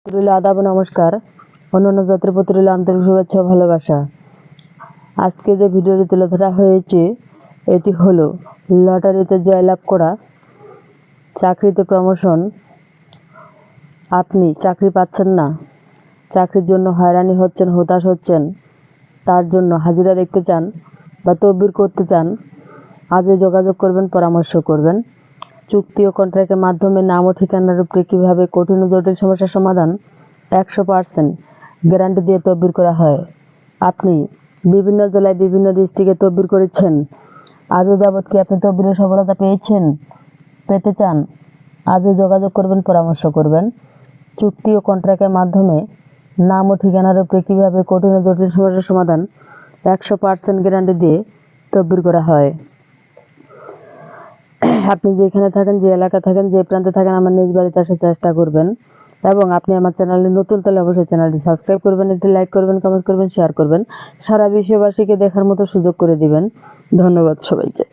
রইল আদাব নমস্কার। অন্যান্য জাতির প্রতি রইল আন্তরিক শুভেচ্ছা ও ভালোবাসা। আজকে যে ভিডিওটি তুলে ধরা হয়েছে এটি হলো লটারিতে জয়লাভ করা, চাকরিতে প্রমোশন। আপনি চাকরি পাচ্ছেন না, চাকরির জন্য হয়রানি হচ্ছেন, হতাশ হচ্ছেন, তার জন্য হাজিরা দেখতে চান বা তদবির করতে চান, আজই যোগাযোগ করবেন, পরামর্শ করবেন। চুক্তি ও কন্ট্রাক্টের মাধ্যমে নাম ও ঠিকানার উপরে কীভাবে কঠিন ও জটিল সমস্যার সমাধান 100% গ্যারান্টি দিয়ে তদবির করা হয়। আপনি বিভিন্ন জেলায় বিভিন্ন ডিস্ট্রিক্টে তদবির করেছেন, আজও যাবৎ কি আপনি তদবিরের সফলতা পেতে চান? আজই যোগাযোগ করবেন, পরামর্শ করবেন। চুক্তি ও কন্ট্রাক্টের মাধ্যমে নাম ও ঠিকানার উপরে কীভাবে কঠিন ও জটিল সমস্যার সমাধান 100% গ্যারান্টি দিয়ে তদবির করা হয়। আপনি যেখানে থাকেন, যে এলাকা থাকেন, যে প্রান্তে থাকেন, আমার নিজ বাড়িতে আসার চেষ্টা করবেন। এবং আপনি আমার চ্যানেলে নতুন, তাহলে অবশ্যই চ্যানেলটি সাবস্ক্রাইব করবেন, একটি লাইক করবেন, কমেন্ট করবেন, শেয়ার করবেন, সারা বিশ্ববাসীকে দেখার মতো সুযোগ করে দিবেন। ধন্যবাদ সবাইকে।